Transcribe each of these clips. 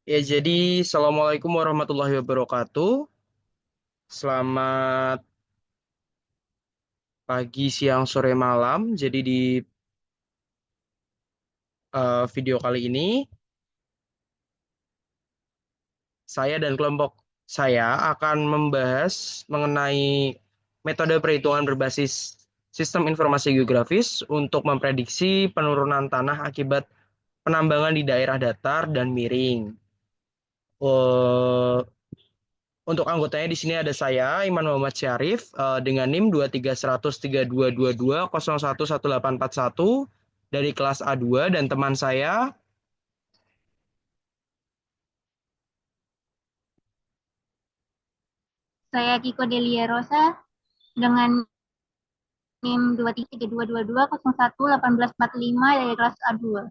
Ya, jadi Assalamualaikum warahmatullahi wabarakatuh. Selamat pagi, siang, sore, malam. Jadi di video kali ini, saya dan kelompok saya akan membahas mengenai metode perhitungan berbasis sistem informasi geografis untuk memprediksi penurunan tanah akibat penambangan di daerah datar dan miring. Eh, Untuk anggotanya di sini ada saya, Iman Muhammad Syarif, dengan NIM 23.132.22.01.1841 dari kelas A2 dan teman saya. Saya Kiko Delia Rosa dengan NIM 23.32.22.01.1845 dari kelas A2.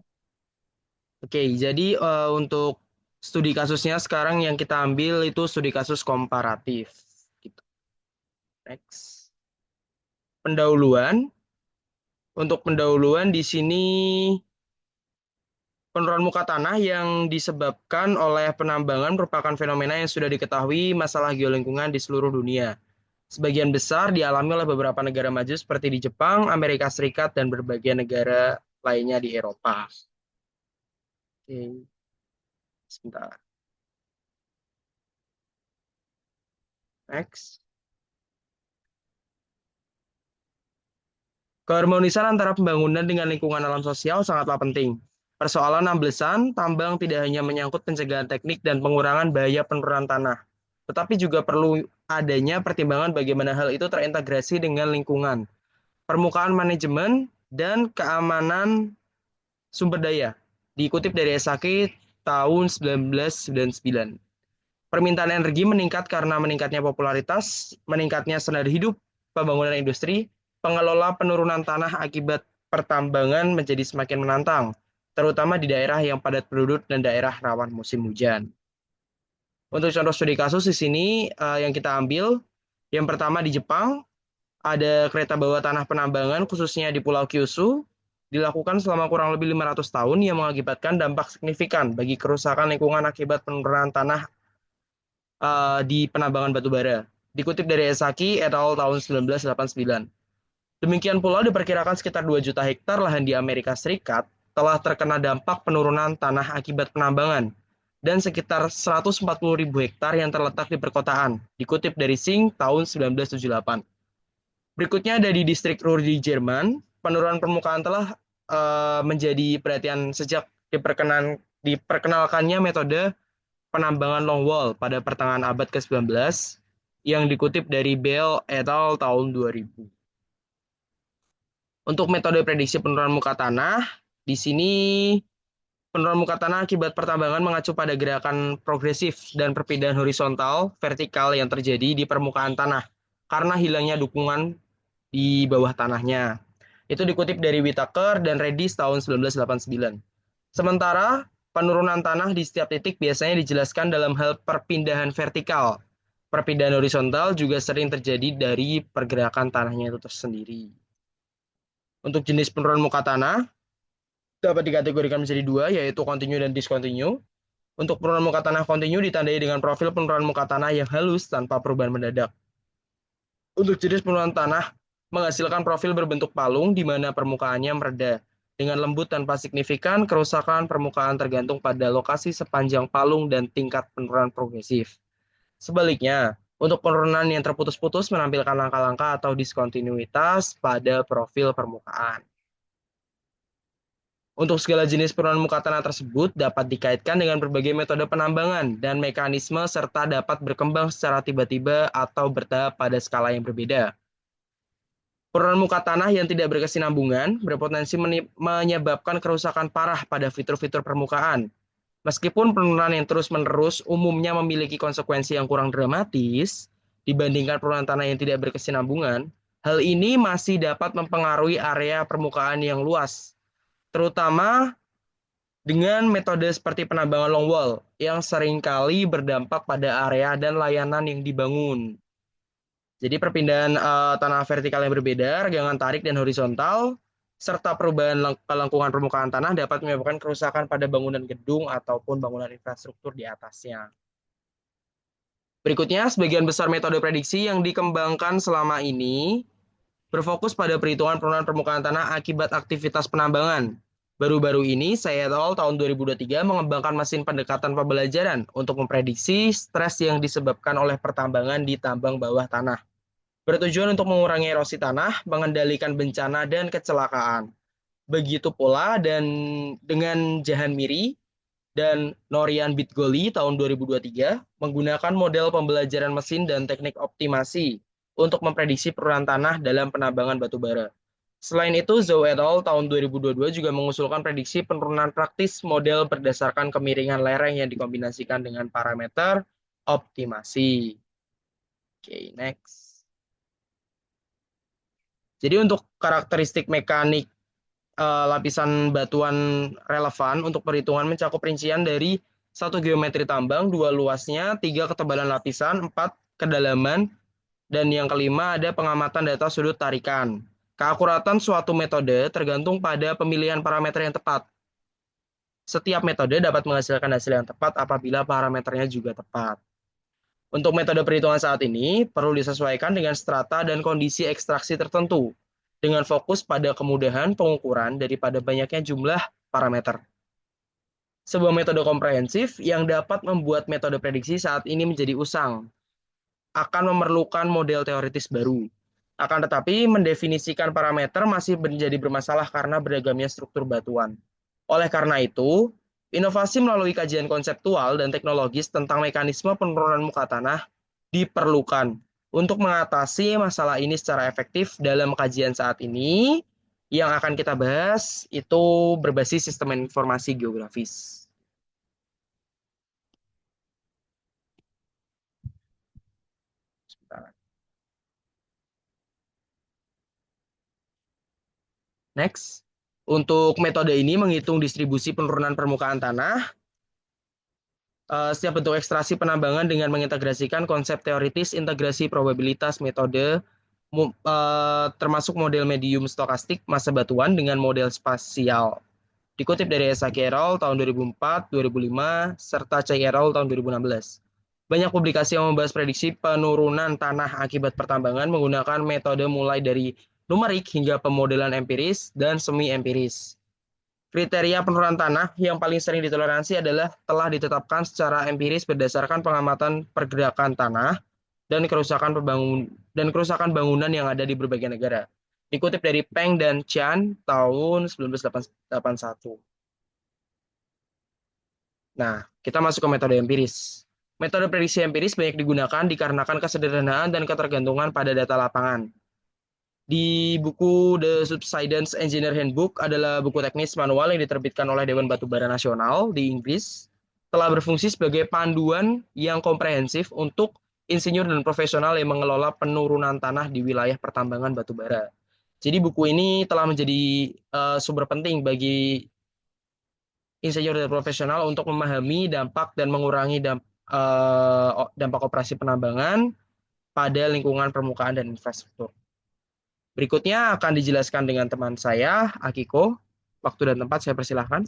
Oke, jadi untuk studi kasusnya sekarang yang kita ambil itu studi kasus komparatif. Gitu. Next. Pendahuluan. Untuk pendahuluan di sini penurunan muka tanah yang disebabkan oleh penambangan merupakan fenomena yang sudah diketahui masalah geolingkungan di seluruh dunia. Sebagian besar dialami oleh beberapa negara maju seperti di Jepang, Amerika Serikat, dan berbagai negara lainnya di Eropa. Oke, sebentar. Next. Keharmonisan antara pembangunan dengan lingkungan alam sosial sangatlah penting. Persoalan amblesan, tambang tidak hanya menyangkut pencegahan teknik dan pengurangan bahaya penurunan tanah, tetapi juga perlu adanya pertimbangan bagaimana hal itu terintegrasi dengan lingkungan, permukaan manajemen, dan keamanan sumber daya. Dikutip dari SAK tahun 1999. Permintaan energi meningkat karena meningkatnya popularitas, meningkatnya standar hidup, pembangunan industri, pengelola penurunan tanah akibat pertambangan menjadi semakin menantang, terutama di daerah yang padat penduduk dan daerah rawan musim hujan. Untuk contoh studi kasus di sini yang kita ambil, yang pertama di Jepang, ada kereta bawah tanah penambangan khususnya di Pulau Kyushu, dilakukan selama kurang lebih 500 tahun yang mengakibatkan dampak signifikan bagi kerusakan lingkungan akibat penurunan tanah di penambangan batu bara. Dikutip dari Esaki et al. Tahun 1989. Demikian pula diperkirakan sekitar 2 juta hektar lahan di Amerika Serikat telah terkena dampak penurunan tanah akibat penambangan dan sekitar 140.000 hektar yang terletak di perkotaan. Dikutip dari Sing tahun 1978. Berikutnya ada di distrik Ruhr di Jerman, penurunan permukaan telah menjadi perhatian sejak diperkenalkannya metode penambangan long wall pada pertengahan abad ke-19 yang dikutip dari Bell et al. Tahun 2000. Untuk metode prediksi penurunan muka tanah, di sini penurunan muka tanah akibat pertambangan mengacu pada gerakan progresif dan perpindahan horizontal vertikal yang terjadi di permukaan tanah karena hilangnya dukungan di bawah tanahnya. Itu dikutip dari Whitaker dan Redis tahun 1989. Sementara penurunan tanah di setiap titik biasanya dijelaskan dalam hal perpindahan vertikal. Perpindahan horizontal juga sering terjadi dari pergerakan tanahnya itu tersendiri. Untuk jenis penurunan muka tanah dapat dikategorikan menjadi dua, yaitu continue dan discontinue. Untuk penurunan muka tanah continue ditandai dengan profil penurunan muka tanah yang halus tanpa perubahan mendadak. Untuk jenis penurunan tanah menghasilkan profil berbentuk palung di mana permukaannya mereda. Dengan lembut tanpa signifikan, kerusakan permukaan tergantung pada lokasi sepanjang palung dan tingkat penurunan progresif. Sebaliknya, untuk penurunan yang terputus-putus menampilkan langkah-langkah atau diskontinuitas pada profil permukaan. Untuk segala jenis penurunan muka tanah tersebut dapat dikaitkan dengan berbagai metode penambangan dan mekanisme serta dapat berkembang secara tiba-tiba atau bertahap pada skala yang berbeda. Penurunan muka tanah yang tidak berkesinambungan berpotensi menyebabkan kerusakan parah pada fitur-fitur permukaan. Meskipun penurunan yang terus-menerus umumnya memiliki konsekuensi yang kurang dramatis dibandingkan penurunan tanah yang tidak berkesinambungan, hal ini masih dapat mempengaruhi area permukaan yang luas, terutama dengan metode seperti penambangan long wall yang seringkali berdampak pada area dan layanan yang dibangun. Jadi perpindahan tanah vertikal yang berbeda, regangan tarik dan horizontal, serta perubahan lingkungan permukaan tanah dapat menyebabkan kerusakan pada bangunan gedung ataupun bangunan infrastruktur di atasnya. Berikutnya, sebagian besar metode prediksi yang dikembangkan selama ini berfokus pada perhitungan penurunan permukaan tanah akibat aktivitas penambangan. Baru-baru ini, saya et al. Tahun 2023 mengembangkan mesin pendekatan pembelajaran untuk memprediksi stres yang disebabkan oleh pertambangan di tambang bawah tanah. Bertujuan untuk mengurangi erosi tanah, mengendalikan bencana dan kecelakaan. Begitu pula dan dengan Jahan Miri dan Norian Bitgoli tahun 2023 menggunakan model pembelajaran mesin dan teknik optimasi untuk memprediksi penurunan tanah dalam penambangan batu bara. Selain itu, Zhou et al. Tahun 2022 juga mengusulkan prediksi penurunan praktis model berdasarkan kemiringan lereng yang dikombinasikan dengan parameter optimasi. Oke, next. Jadi untuk karakteristik mekanik lapisan batuan relevan untuk perhitungan mencakup rincian dari satu geometri tambang, dua luasnya, tiga ketebalan lapisan, empat kedalaman, dan yang kelima ada pengamatan data sudut tarikan. Keakuratan suatu metode tergantung pada pemilihan parameter yang tepat. Setiap metode dapat menghasilkan hasil yang tepat apabila parameternya juga tepat. Untuk metode perhitungan saat ini, perlu disesuaikan dengan strata dan kondisi ekstraksi tertentu, dengan fokus pada kemudahan pengukuran daripada banyaknya jumlah parameter. Sebuah metode komprehensif yang dapat membuat metode prediksi saat ini menjadi usang, akan memerlukan model teoritis baru. Akan tetapi, mendefinisikan parameter masih menjadi bermasalah karena beragamnya struktur batuan. Oleh karena itu, inovasi melalui kajian konseptual dan teknologis tentang mekanisme penurunan muka tanah diperlukan untuk mengatasi masalah ini secara efektif. Dalam kajian saat ini yang akan kita bahas itu berbasis sistem informasi geografis. Next, untuk metode ini menghitung distribusi penurunan permukaan tanah. Setiap bentuk ekstraksi penambangan dengan mengintegrasikan konsep teoritis integrasi probabilitas metode termasuk model medium stokastik massa batuan dengan model spasial. Dikutip dari Esaki et al. Tahun 2004, 2005, serta Chai et al. Tahun 2016. Banyak publikasi yang membahas prediksi penurunan tanah akibat pertambangan menggunakan metode mulai dari numerik hingga pemodelan empiris dan semi empiris. Kriteria penurunan tanah yang paling sering ditoleransi adalah telah ditetapkan secara empiris berdasarkan pengamatan pergerakan tanah dan kerusakan bangunan yang ada di berbagai negara. Dikutip dari Peng dan Chan tahun 1981. Nah, kita masuk ke metode empiris. Metode prediksi empiris banyak digunakan dikarenakan kesederhanaan dan ketergantungan pada data lapangan. Di buku The Subsidence Engineer Handbook adalah buku teknis manual yang diterbitkan oleh Dewan Batubara Nasional di Inggris, telah berfungsi sebagai panduan yang komprehensif untuk insinyur dan profesional yang mengelola penurunan tanah di wilayah pertambangan batubara. Jadi buku ini telah menjadi sumber penting bagi insinyur dan profesional untuk memahami dampak dan mengurangi dampak operasi penambangan pada lingkungan permukaan dan infrastruktur. Berikutnya akan dijelaskan dengan teman saya, Akiko. Waktu dan tempat saya persilahkan.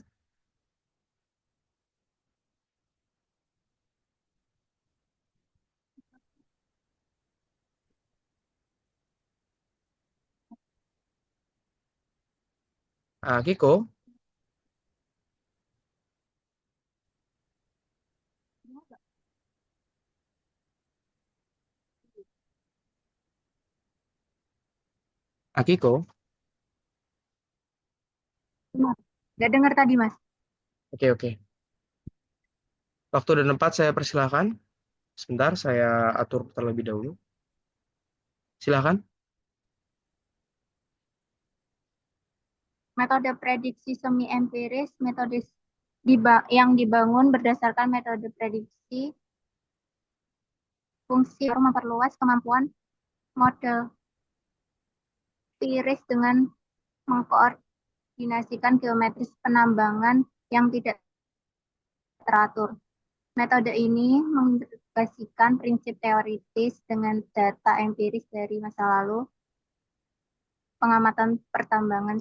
Akiko, Akiko. Nggak dengar tadi, Mas. Oke, oke. Waktu dan tempat saya persilahkan. Sebentar, saya atur terlebih dahulu. Silahkan. Metode prediksi semi empiris, metode yang dibangun berdasarkan metode prediksi fungsi memperluas kemampuan model empiris dengan mengkoordinasikan geometris penambangan yang tidak teratur. Metode ini mengintegrasikan prinsip teoritis dengan data empiris dari masa lalu, pengamatan pertambangan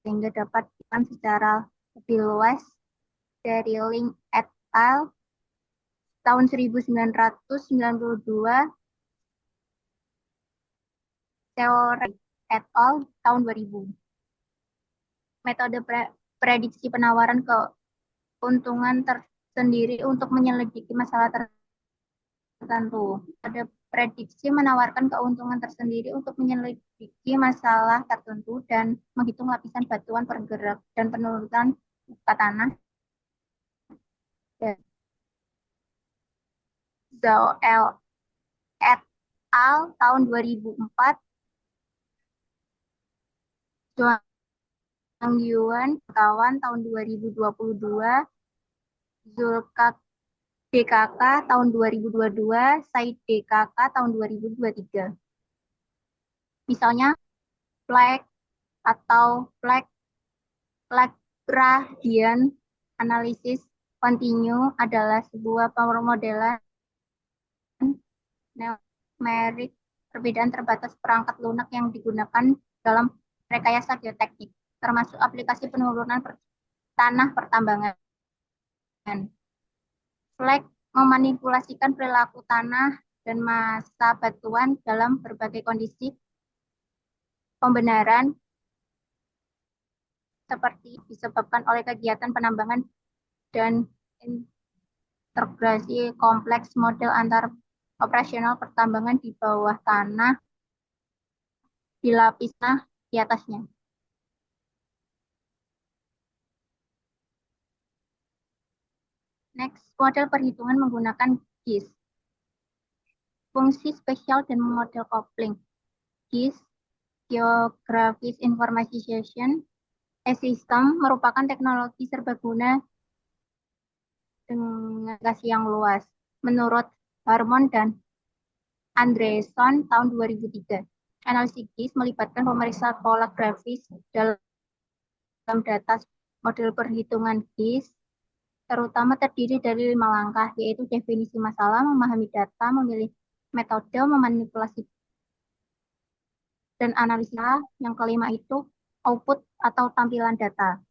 sehingga dapat dilakukan secara lebih luas dari Ling et al. Tahun 1992, Theory et al. Tahun 2000. Metode prediksi penawaran keuntungan tersendiri untuk menyelidiki masalah tertentu. Ada prediksi menawarkan keuntungan tersendiri untuk menyelidiki masalah tertentu dan menghitung lapisan batuan pergerak dan penurunan muka tanah. Dan Zhao et al. Tahun 2004, Zhuang Yuan kawan tahun 2022, Zulkak DKK tahun 2022, Said DKK tahun 2023. Misalnya, flag atau flag Lagrangian analisis kontinu adalah sebuah pemodelan numerik perbedaan terbatas perangkat lunak yang digunakan dalam rekayasa geoteknik, termasuk aplikasi penurunan tanah pertambangan. Flag memanipulasikan perilaku tanah dan massa batuan dalam berbagai kondisi pembenaran seperti disebabkan oleh kegiatan penambangan dan integrasi kompleks model antar operasional pertambangan di bawah tanah di lapisnya di atasnya. Next, model perhitungan menggunakan GIS. Fungsi spesial dan model coupling. GIS, Geographic Information System, merupakan teknologi serbaguna dengan aplikasi yang luas. Menurut Harmon dan Andreessen tahun 2003, analisis GIS melibatkan pemeriksaan pola grafis dalam data. Model perhitungan GIS terutama terdiri dari 5 langkah, yaitu definisi masalah, memahami data, memilih metode, memanipulasi, dan analisa. Yang kelima itu output atau tampilan data.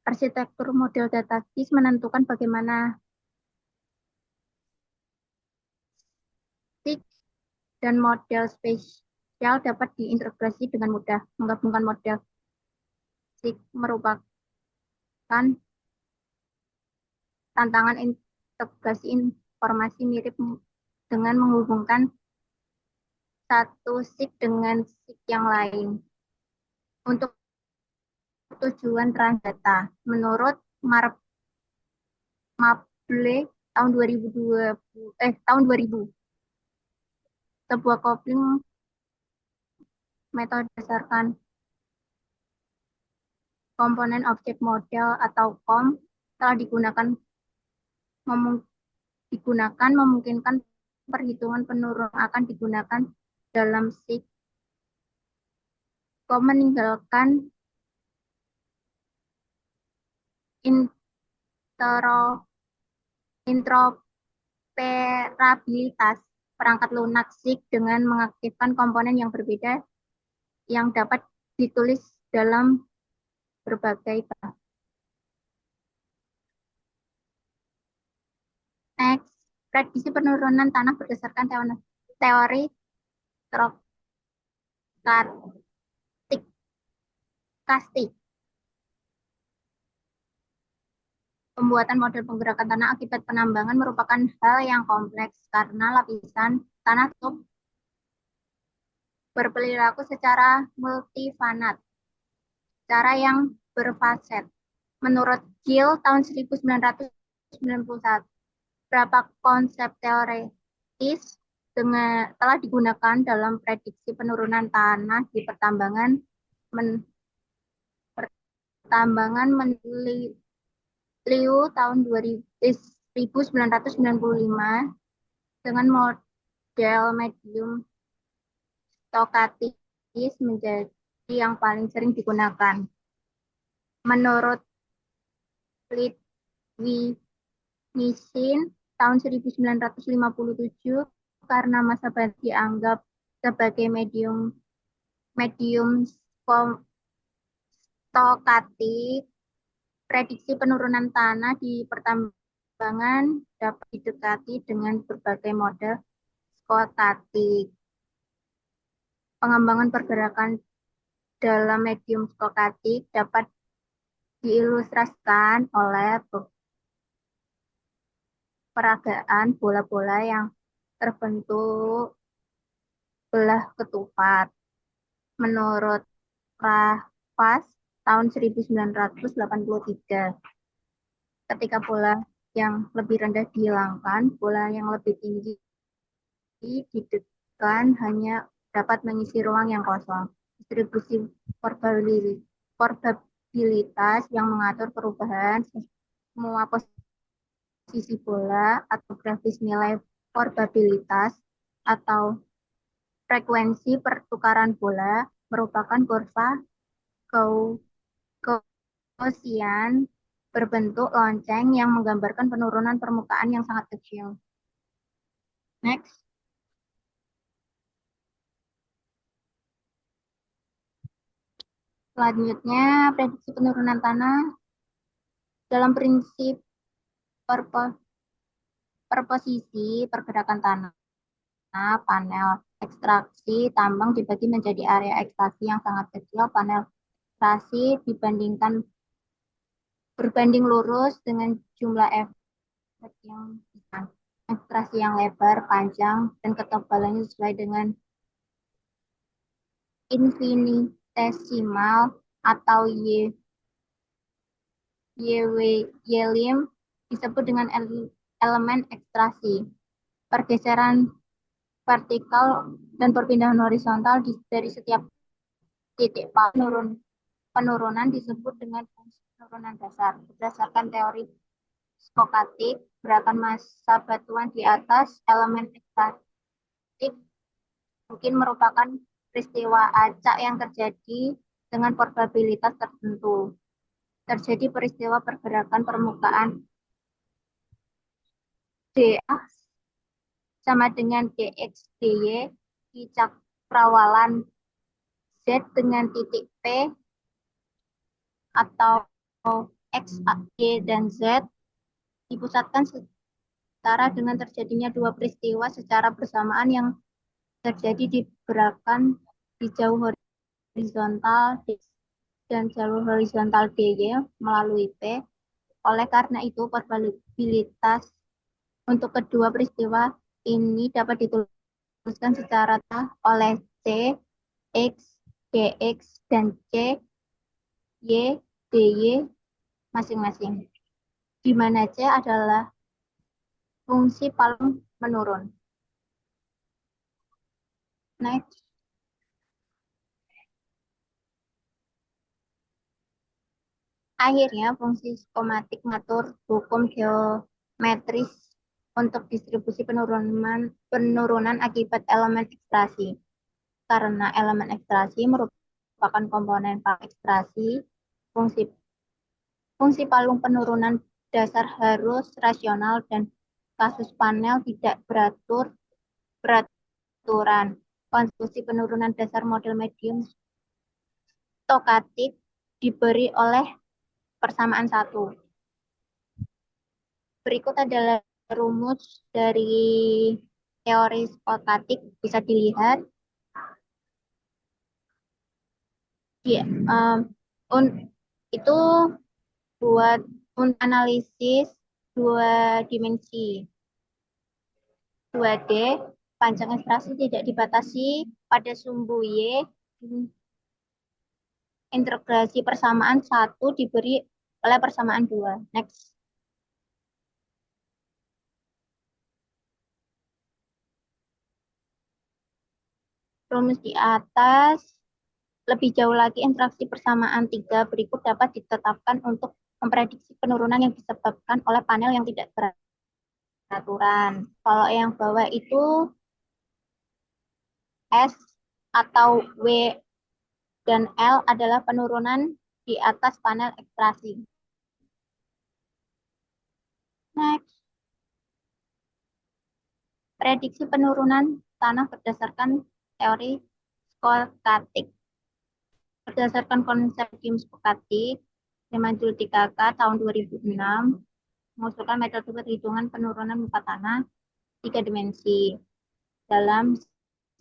Arsitektur model data GIS menentukan bagaimana SIG dan model spesial dapat diintegrasi dengan mudah. Menggabungkan model SIG merupakan tantangan integrasi informasi mirip dengan menghubungkan satu SIG dengan SIG yang lain untuk tujuan transdata. Menurut Mable tahun 2000, sebuah coupling metode berdasarkan komponen objek model atau COM telah memungkinkan perhitungan penurunan akan digunakan dalam SIG. COM meninggalkan interoperabilitas perangkat lunak SIG dengan mengaktifkan komponen yang berbeda yang dapat ditulis dalam berbagai bahasa. Next, prediksi penurunan tanah berdasarkan teori stokastik. Pembuatan model penggerakan tanah akibat penambangan merupakan hal yang kompleks karena lapisan tanah berperilaku secara multifanat, cara yang berfaset. Menurut Gill tahun 1991, beberapa konsep teoretis telah digunakan dalam prediksi penurunan tanah di pertambangan Liu tahun 1995 dengan model medium stokastis menjadi yang paling sering digunakan. Menurut Litwinensin tahun 1957, karena massa batu dianggap sebagai medium stokatik, prediksi penurunan tanah di pertambangan dapat didekati dengan berbagai model stokatik. Pengembangan pergerakan dalam medium stokatik dapat diilustrasikan oleh peragaan bola-bola yang terbentuk belah ketupat. Menurut Rafas tahun 1983, ketika bola yang lebih rendah dihilangkan, bola yang lebih tinggi didekan hanya dapat mengisi ruang yang kosong. Distribusi probabilitas yang mengatur perubahan semua posisi bola atau grafis nilai probabilitas atau frekuensi pertukaran bola merupakan kurva Gaussian berbentuk lonceng yang menggambarkan penurunan permukaan yang sangat kecil. Next. Selanjutnya, prediksi penurunan tanah dalam prinsip perposisi pergerakan tanah. Panel ekstraksi tambang dibagi menjadi area ekstraksi yang sangat kecil. Panel ekstraksi berbanding lurus dengan jumlah efek yang besar. Ekstraksi yang lebar, panjang, dan ketebalannya sesuai dengan infinitesimal atau Ylim disebut dengan elemen ekstraksi. Pergeseran vertikal dan perpindahan horizontal dari setiap titik penurunan disebut dengan fungsi penurunan dasar. Berdasarkan teori stokatik, gerakan massa batuan di atas elemen ekstraksi mungkin merupakan peristiwa acak yang terjadi dengan probabilitas tertentu. Terjadi peristiwa pergerakan permukaan dA sama dengan dx dy di cakrawalan Z dengan titik P atau X, Y, dan Z dipusatkan setara dengan terjadinya dua peristiwa secara bersamaan yang terjadi di gerakan di jauh horizontal dan jalur horizontal DY melalui P. Oleh karena itu, probabilitas untuk kedua peristiwa ini dapat dituliskan secara oleh C, X, DX, dan C, Y, DY masing-masing, di mana C adalah fungsi paling menurun. Next. Akhirnya, fungsi skomatik mengatur hukum geometris untuk distribusi penurunan akibat elemen ekstraksi. Karena elemen ekstraksi merupakan komponen palung ekstraksi, fungsi palung penurunan dasar harus rasional dan kasus panel tidak beraturan. Konstruksi penurunan dasar model medium stokatik diberi oleh persamaan satu. Berikut adalah rumus dari teori stokatik, bisa dilihat. Ya, itu buat analisis dua dimensi 2D, panjang ekstraksi tidak dibatasi pada sumbu Y, integrasi persamaan 1 diberi oleh persamaan 2. Next. Rumus di atas. Lebih jauh lagi, interaksi persamaan 3 berikut dapat ditetapkan untuk memprediksi penurunan yang disebabkan oleh panel yang tidak beraturan. Kalau yang bawah itu S atau W dan L adalah penurunan di atas panel ekstraksi. Next. Prediksi penurunan tanah berdasarkan teori stokatik. Berdasarkan konsorsium sepakati, Lemajul 3K tahun 2006 mengusulkan metode perhitungan penurunan muka tanah 3 dimensi dalam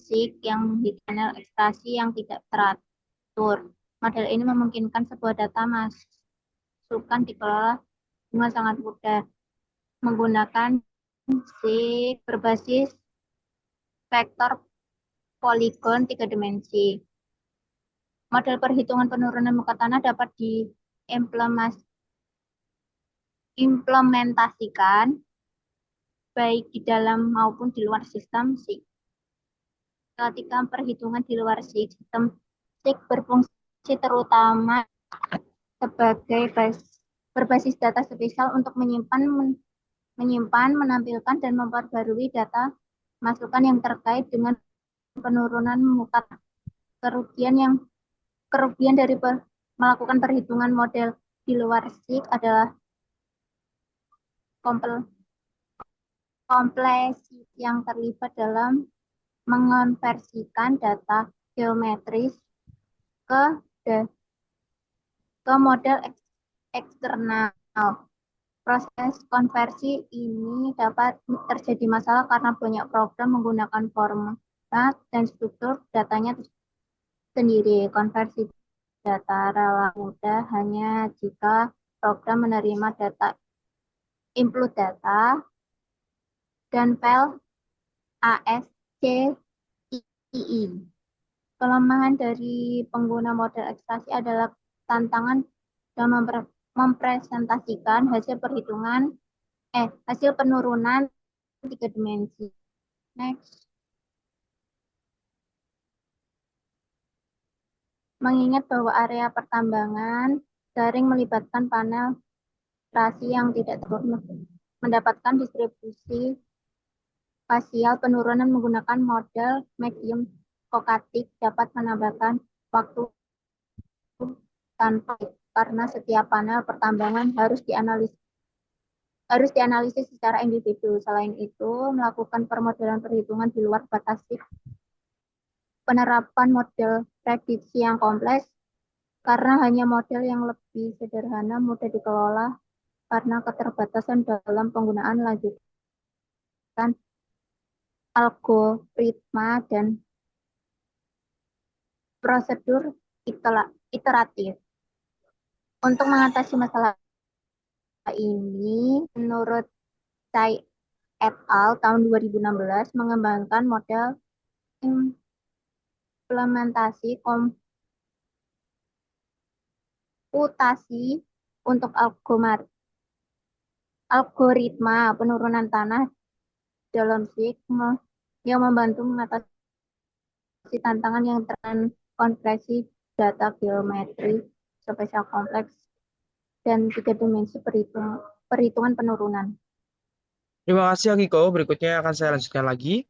SIG yang di panel ekstraksi yang tidak teratur. Model ini memungkinkan sebuah data masukan dikelola dengan sangat mudah menggunakan SIG berbasis vektor poligon 3 dimensi. Model perhitungan penurunan muka tanah dapat diimplementasikan baik di dalam maupun di luar sistem SIG. Ketika perhitungan di luar SIG, sistem SIG berfungsi terutama sebagai berbasis data spesial untuk menyimpan, menampilkan, dan memperbarui data masukan yang terkait dengan penurunan muka tanah. Kerugian dari melakukan perhitungan model di luar SIG adalah kompleksitas yang terlibat dalam mengonversikan data geometris ke model eksternal. Proses konversi ini dapat terjadi masalah karena banyak program menggunakan format dan struktur datanya sendiri. Konversi data relatif mudah hanya jika program menerima data input data dan file ASCII. Kelemahan dari pengguna model ekstraksi adalah tantangan dalam mempresentasikan hasil penurunan 3 dimensi. Next. Mengingat bahwa area pertambangan sering melibatkan panel ekstraksi yang tidak mendapatkan distribusi spasial, penurunan menggunakan model medium stochastic dapat menambahkan waktu tanpa karena setiap panel pertambangan harus dianalisis secara individu. Selain itu, melakukan permodelan perhitungan di luar batas SIG, penerapan model prediksi yang kompleks karena hanya model yang lebih sederhana mudah dikelola karena keterbatasan dalam penggunaan lanjutan algoritma dan prosedur iteratif. Untuk mengatasi masalah ini, menurut Tsai et al. Tahun 2016 mengembangkan model implementasi komputasi untuk algoritma penurunan tanah dalam SIG yang membantu mengatasi tantangan yang konversi data geometri spesial kompleks dan 3 dimensi perhitungan penurunan. Terima kasih Akiko. Berikutnya akan saya lanjutkan lagi.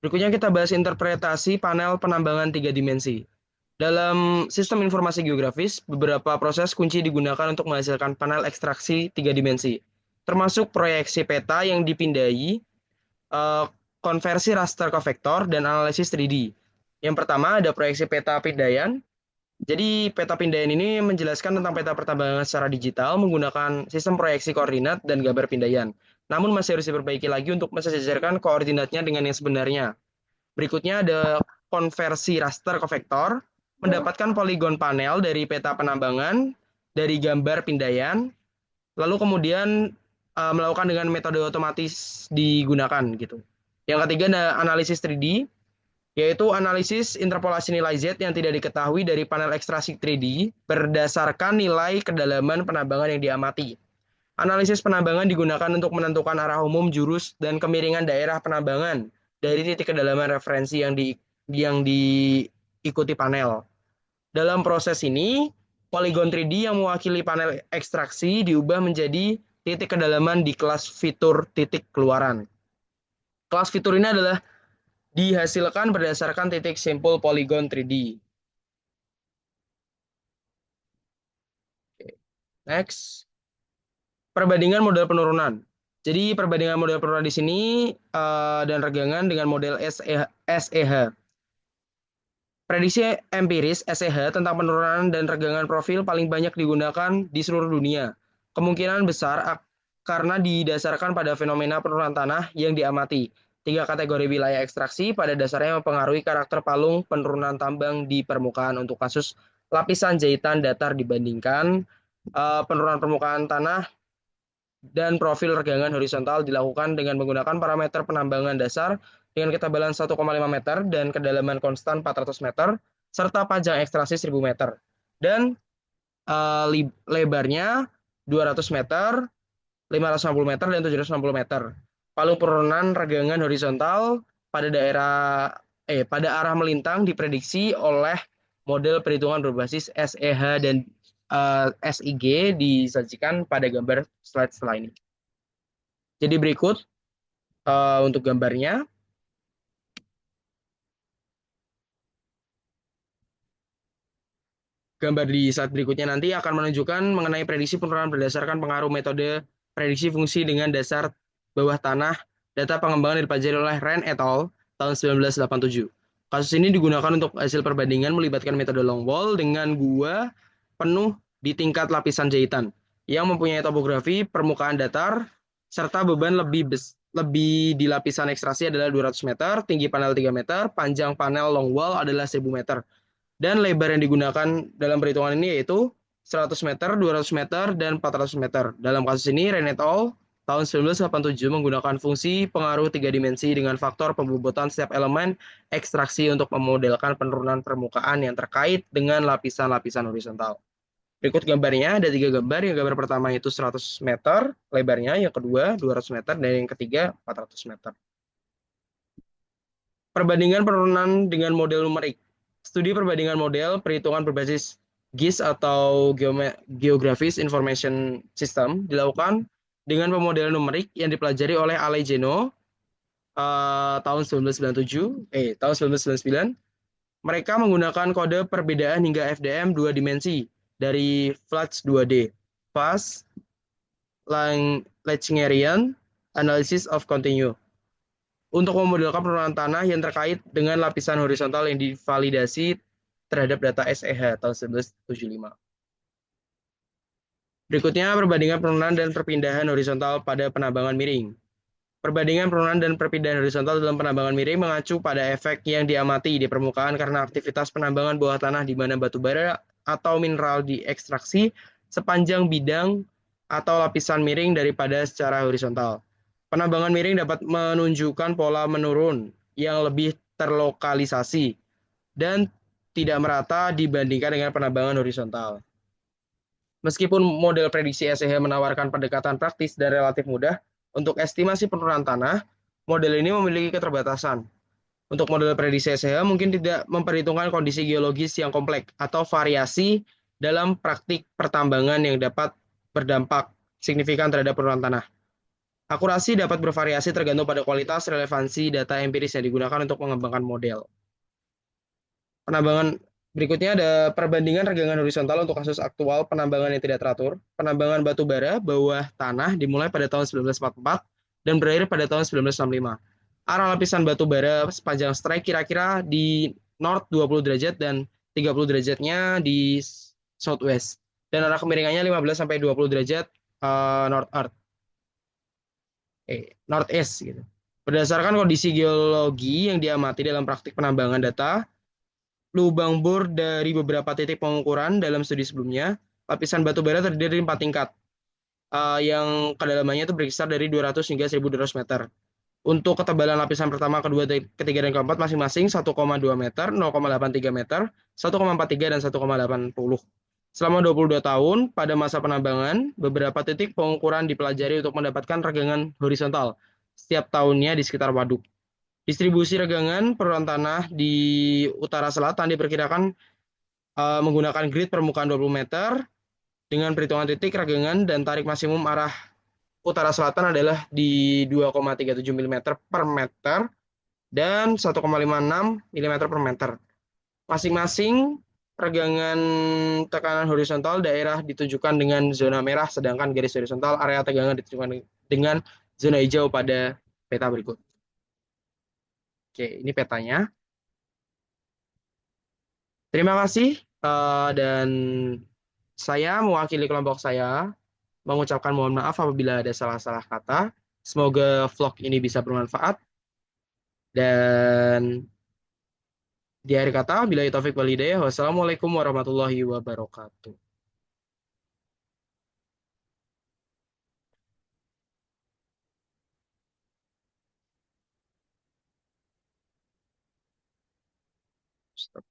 Berikutnya kita bahas interpretasi panel penambangan 3 dimensi. Dalam sistem informasi geografis, beberapa proses kunci digunakan untuk menghasilkan panel ekstraksi 3 dimensi, termasuk proyeksi peta yang dipindahi, konversi raster ke vektor, dan analisis 3D. Yang pertama ada proyeksi peta pindaian. Jadi peta pindaian ini menjelaskan tentang peta pertambangan secara digital menggunakan sistem proyeksi koordinat dan gambar pindaian. Namun masih harus diperbaiki lagi untuk mensejajarkan koordinatnya dengan yang sebenarnya. Berikutnya ada konversi raster ke vektor, mendapatkan poligon panel dari peta penambangan, dari gambar pindaian, lalu kemudian melakukan dengan metode otomatis digunakan gitu. Yang ketiga ada analisis 3D, yaitu analisis interpolasi nilai Z yang tidak diketahui dari panel ekstraksi 3D berdasarkan nilai kedalaman penambangan yang diamati. Analisis penambangan digunakan untuk menentukan arah umum, jurus, dan kemiringan daerah penambangan dari titik kedalaman referensi yang diikuti panel. Dalam proses ini, poligon 3D yang mewakili panel ekstraksi diubah menjadi titik kedalaman di kelas fitur titik keluaran. Kelas fitur ini adalah dihasilkan berdasarkan titik simpul poligon 3D. Next. Perbandingan model penurunan. Jadi perbandingan model penurunan di sini dan regangan dengan model SEH. Prediksi empiris SEH tentang penurunan dan regangan profil paling banyak digunakan di seluruh dunia. Kemungkinan besar karena didasarkan pada fenomena penurunan tanah yang diamati. 3 kategori wilayah ekstraksi pada dasarnya mempengaruhi karakter palung penurunan tambang di permukaan untuk kasus lapisan jahitan datar dibandingkan penurunan permukaan tanah dan profil regangan horizontal dilakukan dengan menggunakan parameter penambangan dasar dengan ketebalan 1,5 meter dan kedalaman konstan 400 meter serta panjang ekstraksi 1000 meter dan lebarnya 200 meter, 560 meter dan 760 meter. Palung penurunan regangan horizontal pada pada arah melintang diprediksi oleh model perhitungan berbasis SEH dan SIG disajikan pada gambar slide setelah ini. Jadi berikut untuk gambarnya. Gambar di slide berikutnya nanti akan menunjukkan mengenai prediksi penurunan berdasarkan pengaruh metode prediksi fungsi dengan dasar bawah tanah. Data pengembangan dipelajari oleh Ren et al. Tahun 1987. Kasus ini digunakan untuk hasil perbandingan melibatkan metode Longwall dengan gua penuh di tingkat lapisan jahitan yang mempunyai topografi permukaan datar serta beban lebih di lapisan ekstraksi adalah 200 meter, tinggi panel 3 meter, panjang panel Longwall adalah 1000 meter. Dan lebar yang digunakan dalam perhitungan ini yaitu 100 meter, 200 meter, dan 400 meter. Dalam kasus ini, Ren et al. Tahun 1987 menggunakan fungsi pengaruh 3 dimensi dengan faktor pembobotan setiap elemen ekstraksi untuk memodelkan penurunan permukaan yang terkait dengan lapisan-lapisan horizontal. Berikut gambarnya, ada 3 gambar. Yang gambar pertama itu 100 meter lebarnya, yang kedua 200 meter, dan yang ketiga 400 meter. Perbandingan penurunan dengan model numerik. Studi perbandingan model perhitungan berbasis GIS atau Geographic Information System dilakukan dengan pemodelan numerik yang dipelajari oleh Alejeno tahun 1999. Mereka menggunakan kode perbedaan hingga FDM 2 dimensi dari FLATS 2D, Fast Lagrangian Analysis of Continue, untuk memodelkan penurunan tanah yang terkait dengan lapisan horizontal yang divalidasi terhadap data SEH tahun 1975. Berikutnya, perbandingan penurunan dan perpindahan horizontal pada penambangan miring. Perbandingan penurunan dan perpindahan horizontal dalam penambangan miring mengacu pada efek yang diamati di permukaan karena aktivitas penambangan bawah tanah di mana batu bara atau mineral diekstraksi sepanjang bidang atau lapisan miring daripada secara horizontal. Penambangan miring dapat menunjukkan pola menurun yang lebih terlokalisasi dan tidak merata dibandingkan dengan penambangan horizontal. Meskipun model prediksi SEH menawarkan pendekatan praktis dan relatif mudah untuk estimasi penurunan tanah, model ini memiliki keterbatasan. Untuk model prediksi SEH mungkin tidak memperhitungkan kondisi geologis yang kompleks atau variasi dalam praktik pertambangan yang dapat berdampak signifikan terhadap penurunan tanah. Akurasi dapat bervariasi tergantung pada kualitas relevansi data empiris yang digunakan untuk mengembangkan model. Penambangan berikutnya ada perbandingan regangan horizontal untuk kasus aktual penambangan yang tidak teratur. Penambangan batu bara bawah tanah dimulai pada tahun 1944 dan berakhir pada tahun 1965. Arah lapisan batu bara sepanjang strike kira-kira di north 20 derajat dan 30 derajatnya di southwest. Dan arah kemiringannya 15 sampai 20 derajat north earth. Northeast gitu. Berdasarkan kondisi geologi yang diamati dalam praktik penambangan data, lubang bor dari beberapa titik pengukuran dalam studi sebelumnya, lapisan batu bara terdiri dari 4 tingkat, yang kedalamannya itu berkisar dari 200 hingga 1.200 meter. Untuk ketebalan lapisan pertama, kedua, ketiga, dan keempat masing-masing 1,2 meter, 0,83 meter, 1,43 dan 1,80. Selama 22 tahun, pada masa penambangan, beberapa titik pengukuran dipelajari untuk mendapatkan regangan horizontal setiap tahunnya di sekitar waduk. Distribusi regangan penurunan tanah di utara selatan diperkirakan menggunakan grid permukaan 20 meter dengan perhitungan titik regangan dan tarik maksimum arah utara selatan adalah di 2,37 mm per meter dan 1,56 mm per meter. Masing-masing regangan tekanan horizontal daerah ditunjukkan dengan zona merah, sedangkan garis horizontal area tegangan ditunjukkan dengan zona hijau pada peta berikut. Oke, ini petanya. Terima kasih dan saya mewakili kelompok saya mengucapkan mohon maaf apabila ada salah-salah kata. Semoga vlog ini bisa bermanfaat dan di akhir kata, bila taufik walhidayah, wassalamualaikum warahmatullahi wabarakatuh. Stop.